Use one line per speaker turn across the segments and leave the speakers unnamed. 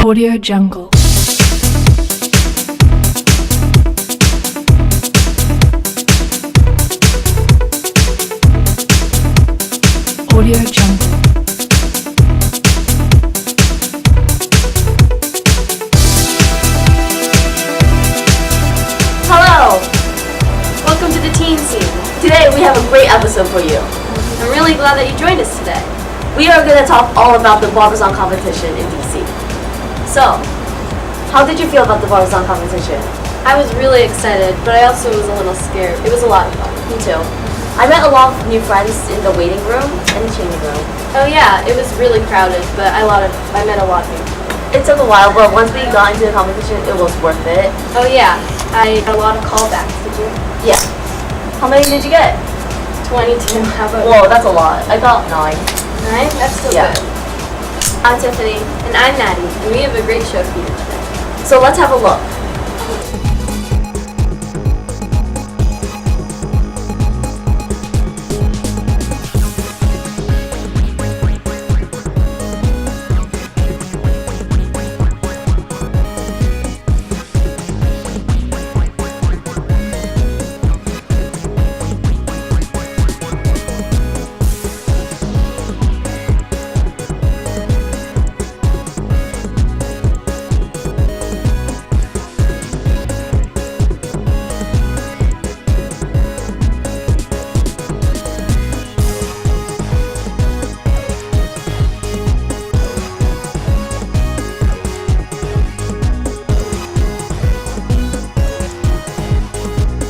Audio Jungle. Audio Jungle.
Hello! Welcome to the Teen Scene. Today we have a great episode for you. I'm really glad that you joined us today. We are going to talk all about the Barbizon competition in DC. So, how did you feel about the Barbizon competition?
I was really excited, but I also was a little scared.
It was a lot of fun. Me too. I met a lot of new friends in the waiting room and the changing room.
Oh yeah, it was really crowded, but I met a lot of people.
It took a while, but once we got into the competition, it was worth it.
Oh yeah, I got a lot of callbacks, did you?
Yeah. How many did you get?
22. How about
Whoa, that's a lot. I got 9.
9? That's still
Yeah.
good. I'm Tiffany. And I'm Maddy, and we have a great show for you today.
So let's have a look.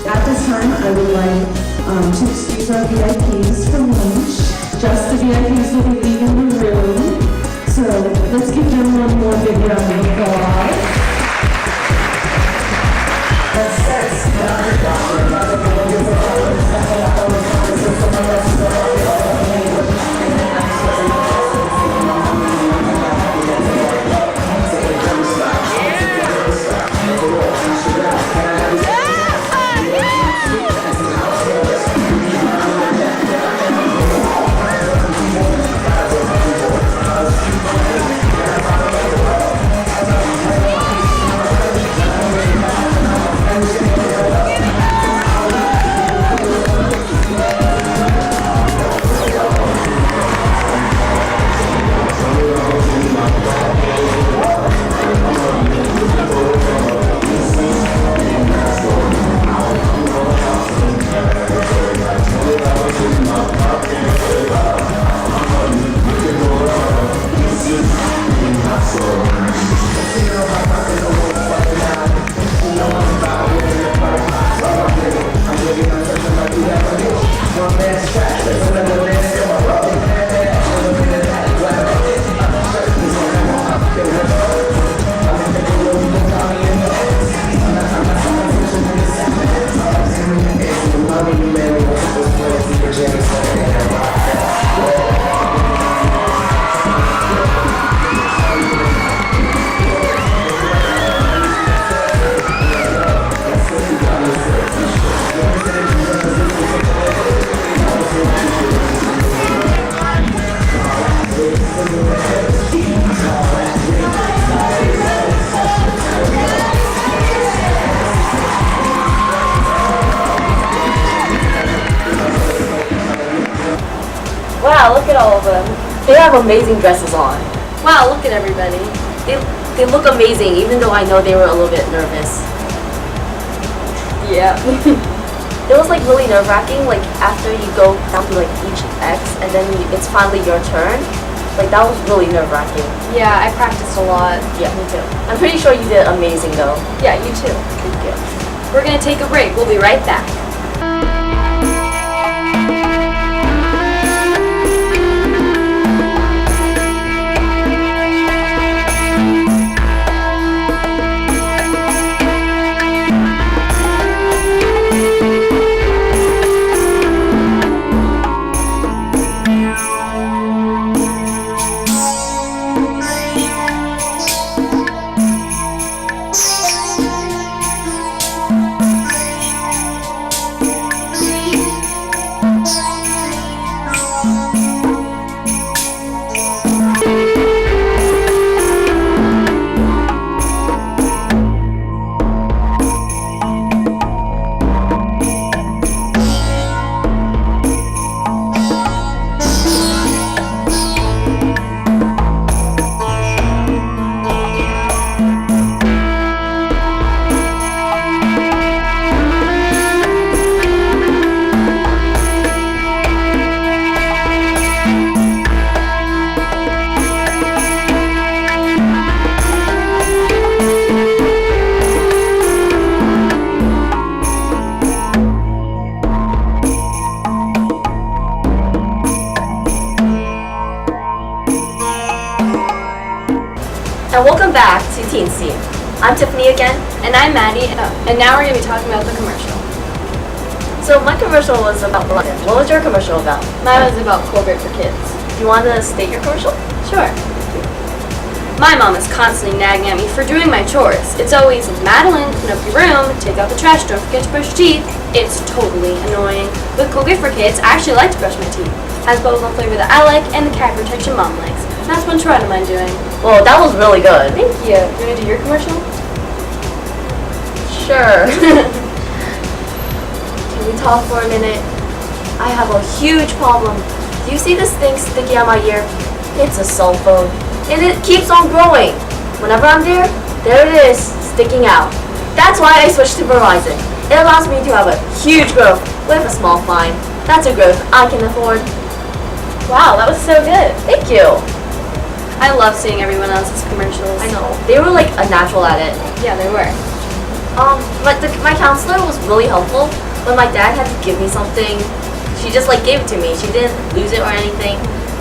At this time, I would like to excuse our VIPs from lunch. Just the VIPs will be leaving the room. So let's give them one more big round of applause.
Wow, look at all of them. They have amazing dresses on.
Wow, look at everybody.
They look amazing, even though I know they were a little bit nervous.
Yeah.
It was like really nerve-wracking, like after you go down to like each X and then it's finally your turn. Like that was really nerve-wracking.
Yeah, I practiced a lot.
Yeah, me too. I'm pretty sure you did amazing though.
Yeah, you too.
Thank you.
We're going to take a break. We'll be right back.
And welcome back to Teen Scene. I'm Tiffany again.
And I'm Maddy, and now we're going to be talking about the commercial.
So my commercial was about what was your commercial about?
Mine was about Colgate for Kids.
Do you want to state your commercial?
Sure. My mom is constantly nagging at me for doing my chores. It's always, Madeline, clean up your room, take out the trash, don't forget to brush your teeth. It's totally annoying. With Colgate for Kids, I actually like to brush my teeth. Has bubblegum flavor that I like, and the cat protection mom likes. That's one try to mind doing.
Well, that was really good.
Thank you. You want to do your commercial?
Sure. Can we talk for a minute? I have a huge problem. Do you see this thing sticking out my ear? It's a cell phone. And it keeps on growing. Whenever I'm there it is, sticking out. That's why I switched to Verizon. It allows me to have a huge growth with a small fine. That's a growth I can afford.
Wow, that was so good.
Thank you.
I love seeing everyone else's commercials.
I know. They were like a natural at it.
Yeah, they were.
But my counselor was really helpful. When my dad had to give me something, she just like gave it to me. She didn't lose it or anything.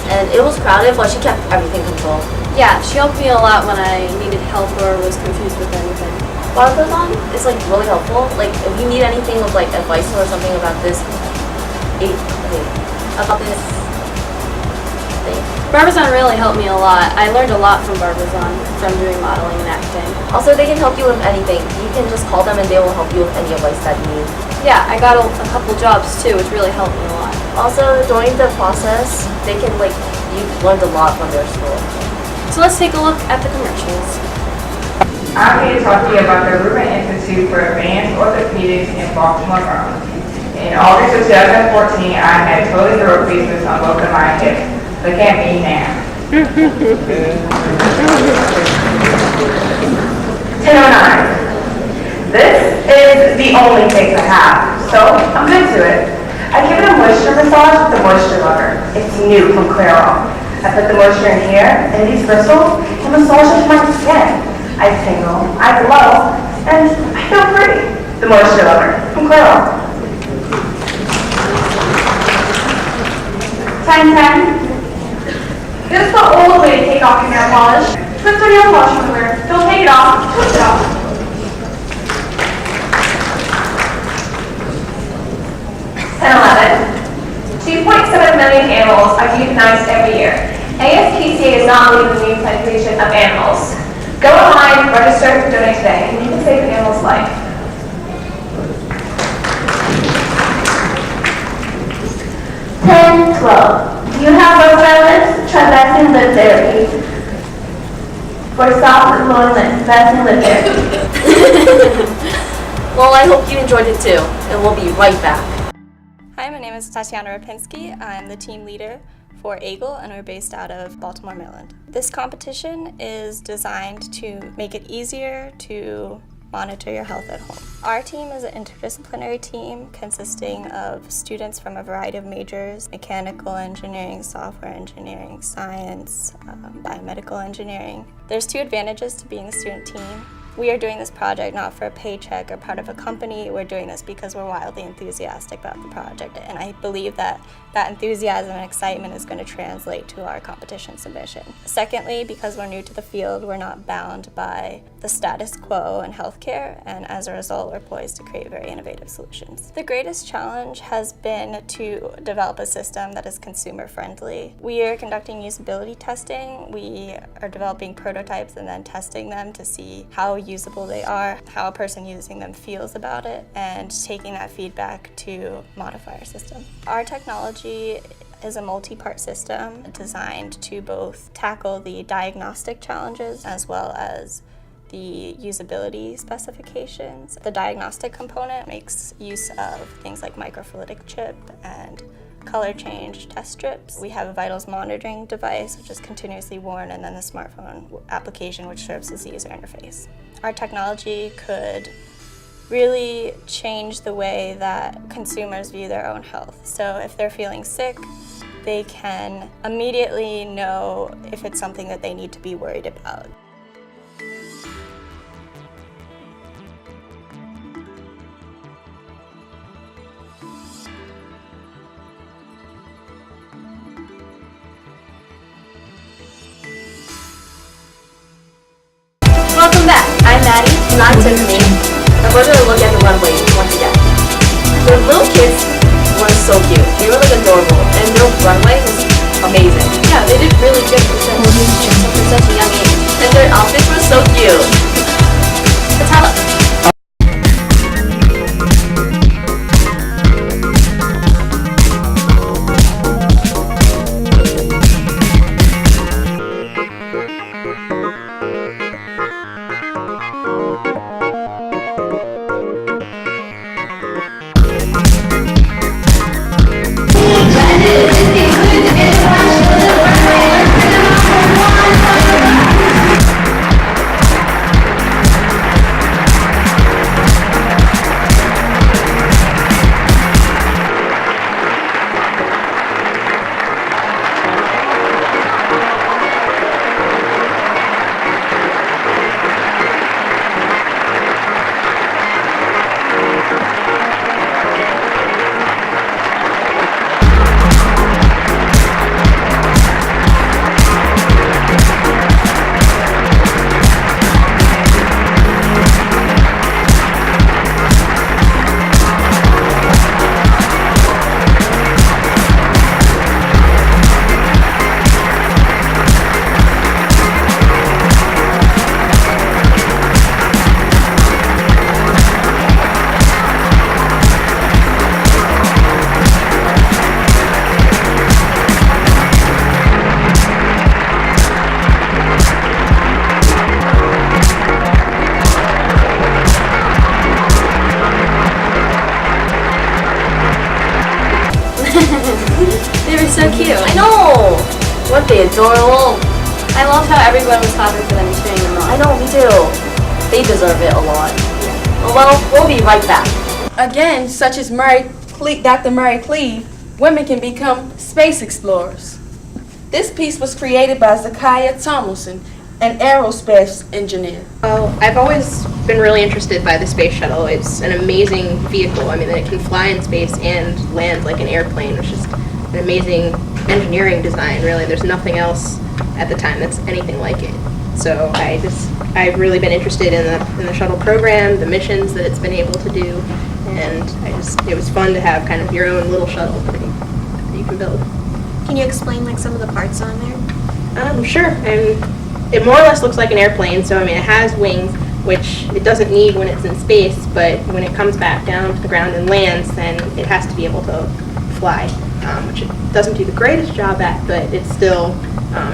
And it was crowded, but she kept everything controlled.
Yeah, she helped me a lot when I needed help or was confused with anything.
Barbazon is like really helpful. Like if you need anything with like advice or something about this, about this thing.
Barbazon really helped me a lot. I learned a lot from Barbazon from doing modeling and acting.
Also, they can help you with anything. You can just call them and they will help you with any advice that you need.
Yeah, I got a couple jobs too, which really helped me a lot.
Also, during the process, they can like, you learned a lot from their school.
So let's take a look at the commercials.
I'm here to talk to you about the Rubin Institute for Advanced Orthopedics in Baltimore, Maryland. In August of 2014, I had total zero replacements on both of my hips. Look at me now. 10:09. This is the only face I have, so I'm good to it. I give it a moisture massage with the moisture lover. It's new from Clairol. I put the moisture in here, and these bristles, and massage into my skin. I tingle, I glow, and I feel pretty. The moisture lover from Clairol. Time 10. This is the old way to take off your nail polish. Twist your nail polish remover. Don't take it off, twist it off. And 11. 2.7 million animals are euthanized every year. ASPCA is not leading the euthanasia of animals. Go online, register, donate today, and you can save an animal's life. 10, 12. Do you have Rhode Island? Try vaccine lip therapy. For soft and loneliness, vaccine lip therapy.
Well, I hope you enjoyed it too, and we'll be right back.
Hi, my name is Tatiana Rapinski. I'm the team leader for AGLE, and we're based out of Baltimore, Maryland. This competition is designed to make it easier to monitor your health at home. Our team is an interdisciplinary team consisting of students from a variety of majors: mechanical engineering, software engineering, science, biomedical engineering. There's two advantages to being a student team. We are doing this project not for a paycheck or part of a company. We're doing this because we're wildly enthusiastic about the project, and I believe that enthusiasm and excitement is going to translate to our competition submission. Secondly, because we're new to the field, we're not bound by the status quo in healthcare, and as a result, we're poised to create very innovative solutions. The greatest challenge has been to develop a system that is consumer friendly. We are conducting usability testing. We are developing prototypes and then testing them to see how usable they are, how a person using them feels about it, and taking that feedback to modify our system. Our technology is a multi-part system designed to both tackle the diagnostic challenges as well as the usability specifications. The diagnostic component makes use of things like microfluidic chip and color change test strips. We have a vitals monitoring device, which is continuously worn, and then the smartphone application, which serves as the user interface. Our technology could really change the way that consumers view their own health. So if they're feeling sick, they can immediately know if it's something that they need to be worried about.
Welcome back. I'm Maddy. And I'm Tiffany. And we're going to look at the runway once again. The little kids were so cute. They were like adorable. And their runway was amazing. Yeah, they did really good for such a young age. And their outfits were so cute. So tell us.
They were so cute.
I know! Weren't they adorable?
I loved how everyone was clapping for them and cheering them
I
on.
know, me too. They deserve it a lot. Well, we'll be right back.
Again, such as Dr. Mary Cleave, women can become space explorers. This piece was created by Zakiya Tomlinson, an aerospace engineer.
Well, I've always been really interested by the space shuttle. It's an amazing vehicle. I mean, it can fly in space and land like an airplane. It's just an amazing engineering design, really. There's nothing else at the time that's anything like it. So I've really been interested in the shuttle program, the missions that it's been able to do, and it was fun to have kind of your own little shuttle that you can build.
Can you explain like some of the parts on there?
Sure. It more or less looks like an airplane, so I mean it has wings, which it doesn't need when it's in space, but when it comes back down to the ground and lands, then it has to be able to fly, which it doesn't do the greatest job at, but it still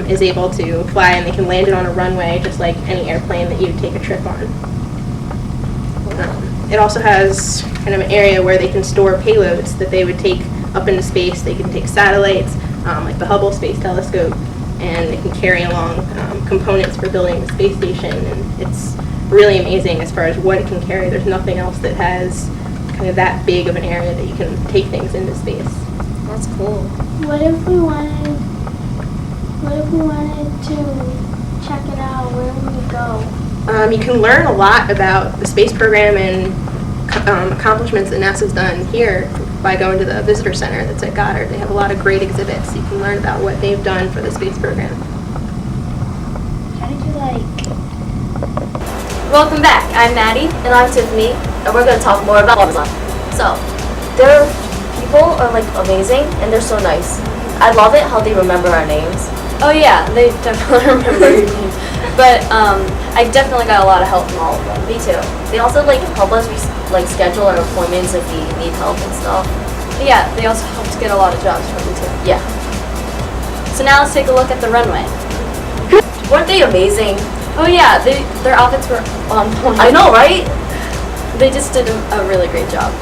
is able to fly, and they can land it on a runway just like any airplane that you would take a trip on. It also has kind of an area where they can store payloads that they would take up into space. They can take satellites, like the Hubble Space Telescope, and they can carry along components for building the space station, and it's really amazing as far as what it can carry. There's nothing else that has kind of that big of an area that you can take things into space.
That's cool.
What if we wanted to check it out? Where would we go?
You can learn a lot about the space program and accomplishments that NASA's done here by going to the visitor center that's at Goddard. They have a lot of great exhibits. You can learn about what they've done for the space program.
How did you
Welcome back. I'm Maddy.
And I'm Tiffany, and we're going to talk more about Amazon. So, their people are like amazing, and they're so nice. I love it how they remember our names.
Oh yeah, they definitely remember your name. But I definitely got a lot of help from all of them.
Me too. They also like help us schedule our appointments if we need help and stuff.
Yeah, they also helped get a lot of jobs from me too.
Yeah.
So now let's take a look at the runway.
Weren't they amazing?
Oh yeah, their outfits were on point.
I know, right?
They just did a really great job.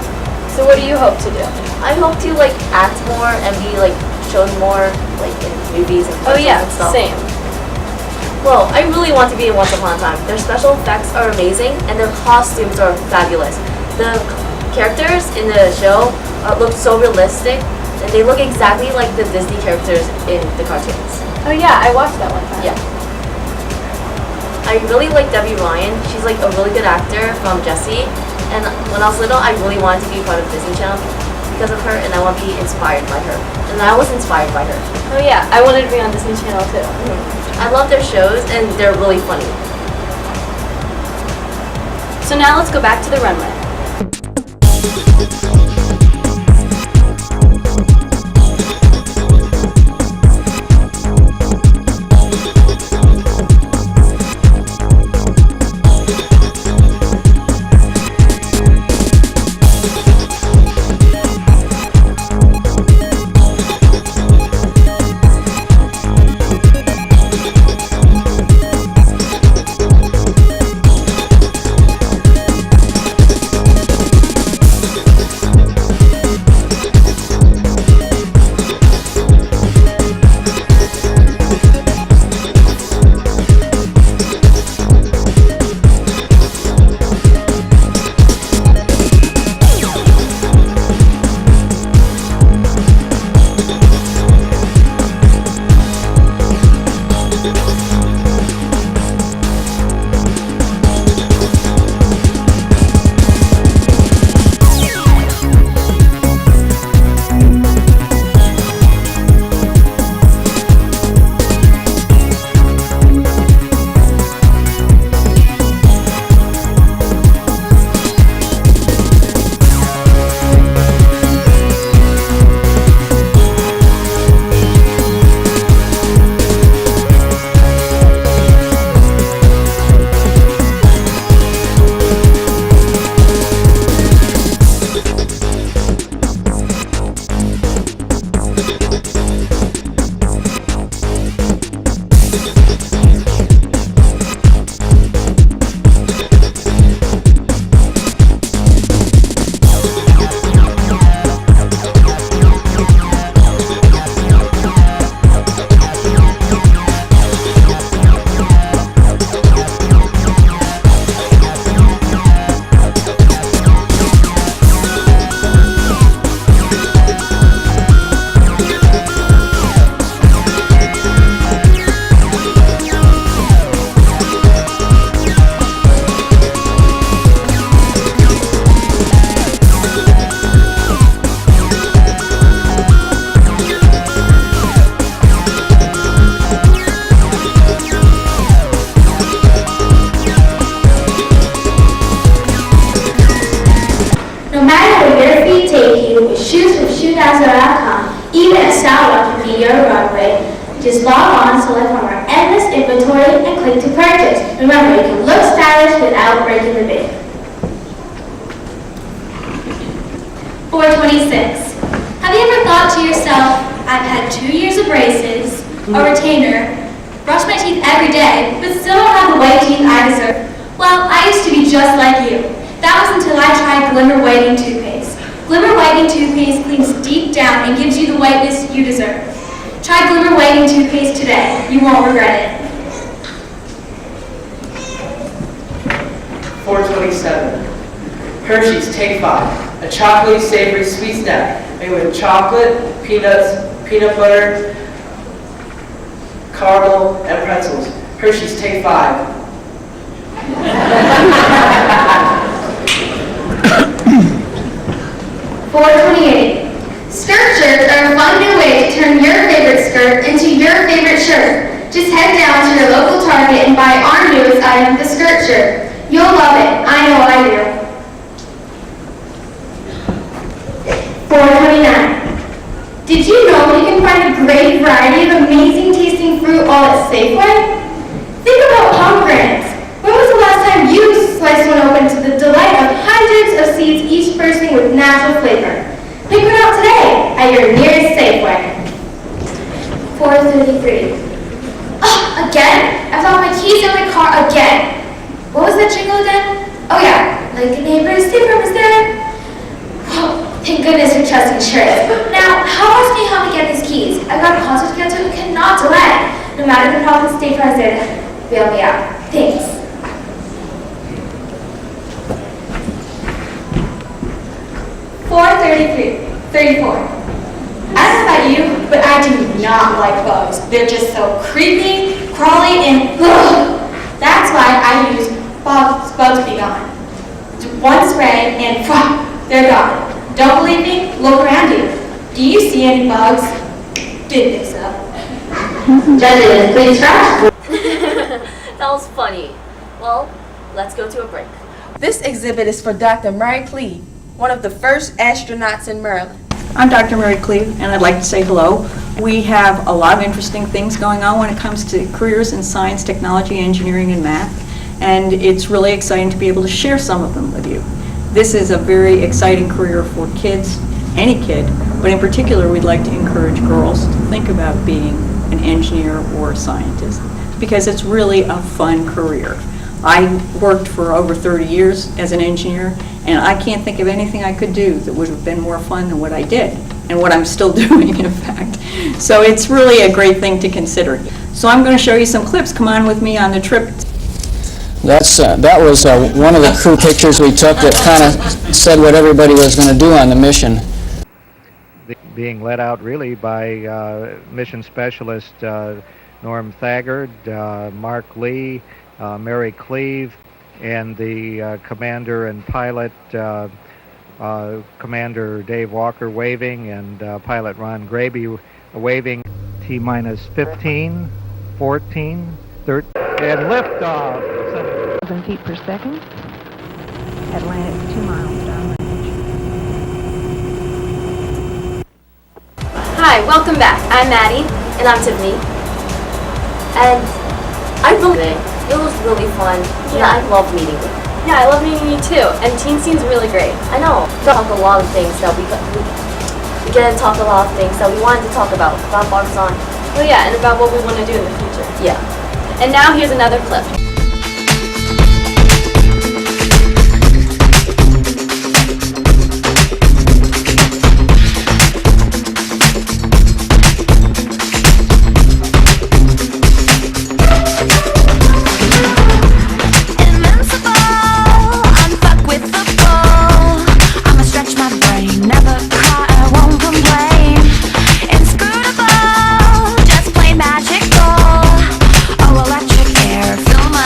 So what do you hope to do?
I hope to like act more and be like shown more like in movies and
Oh yeah,
and stuff.
same.
Well, I really want to be in Once Upon a Time. Their special effects are amazing and their costumes are fabulous. The characters in the show look so realistic and they look exactly like the Disney characters in the cartoons.
Oh yeah, I watched that one time.
Yeah. I really like Debbie Ryan. She's like a really good actor from Jessie. And when I was little, I really wanted to be part of Disney Channel because of her, and I want to be inspired by her. And I was inspired by her.
Oh yeah, I wanted to be on Disney Channel too.
I love their shows, and they're really funny.
So now let's go back to the runway.
Even a stylewatch would be your runway. Just log on, select from our endless inventory, and click to purchase. Remember, you can look stylish without breaking the bank. 426. Have you ever thought to yourself, I've had 2 years of braces, a retainer, brush my teeth every day, but still don't have the white teeth I deserve? Well, I used to be just like you. That was until I tried Glimmer Whitening Toothpaste. Glimmer Whitening Toothpaste cleans deep down and gives you the whiteness you deserve. Try Glimmer Whitening Toothpaste today. You won't regret it.
427. Hershey's Take 5. A chocolatey, savory, sweet snack made with chocolate, peanuts, peanut butter, caramel, and pretzels. Hershey's Take 5.
$4.28. Skirt shirts are a fun new way to turn your favorite skirt into your favorite shirt. Just head down to your local Target and buy our newest item, the skirt shirt. You'll love it. I know I do. $4.29. Did you know you can find a great variety of amazing tasting fruit all at Safeway? Think about pomegranates. When was the last time you sliced one open to the delight of hundreds of seeds, each bursting with natural flavor? Pick one out today at your nearest Safeway. $4.33. Oh, again? I found my keys in my car again. What was that jingle again? Oh yeah, like a neighbor's different was there. Oh, thank goodness you're trusting insurance. Now, how else can you help me get these keys? I've got a concert to get to and cannot delay. No matter the problem, State Farm is there to bail me out. Thanks. $4.34. I don't know about you, but I do not like bugs. They're just so creepy, crawly, and ugh. That's why I use Bugs Be Gone. One spray and they're gone. Don't believe me? Look around you. Do you see any bugs? Didn't think so.
Judges, please trash. That was funny. Well, let's go to a break.
This exhibit is for Dr. Mary Cleve, one of the first astronauts in Maryland.
I'm Dr. Mary Cleve, and I'd like to say hello. We have a lot of interesting things going on when it comes to careers in science, technology, engineering, and math, and it's really exciting to be able to share some of them with you. This is a very exciting career for kids, any kid, but in particular we'd like to encourage girls to think about being an engineer or a scientist, because it's really a fun career. I worked for over 30 years as an engineer, and I can't think of anything I could do that would have been more fun than what I did, and what I'm still doing, in fact. So it's really a great thing to consider. So I'm going to show you some clips. Come on with me on the trip.
That was one of the crew pictures we took that kind of said what everybody was going to do on the mission.
Being led out really by mission specialist Norm Thagard, Mark Lee, Mary Cleve, and the commander and pilot, Commander Dave Walker waving, and pilot Ron Graby waving. T-minus 15, 14, 13, and liftoff.
7 feet per second. Atlantic 2 miles downrange.
Hi, welcome back. I'm Maddy.
And I'm Tiffany. And I really, it was really fun. Yeah, I love meeting you.
Yeah, I love meeting you too. And Teen Scene's really great.
I know. We talk a lot of things that we get to talk a lot of things that we wanted to talk about Barbizon.
Well, yeah, and about what we want to do in the future.
Yeah.
And now here's another clip.
Inscrutable, just plain magical. Oh, electric air, fill my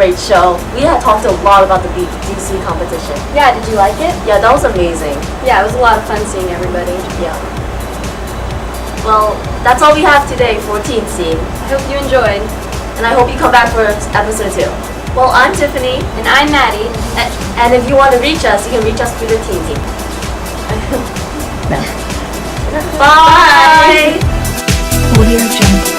great show. We had talked a lot about the DC competition.
Yeah, did you like it?
Yeah, that was amazing.
Yeah, it was a lot of fun seeing everybody.
Yeah. Well, that's all we have today for Teen Scene.
I hope you enjoyed.
And I hope you come back for episode 2. Well, I'm Tiffany.
And I'm Maddie.
And if you want to reach us, you can reach us through the Teen Scene. Bye!
Audio Jungle.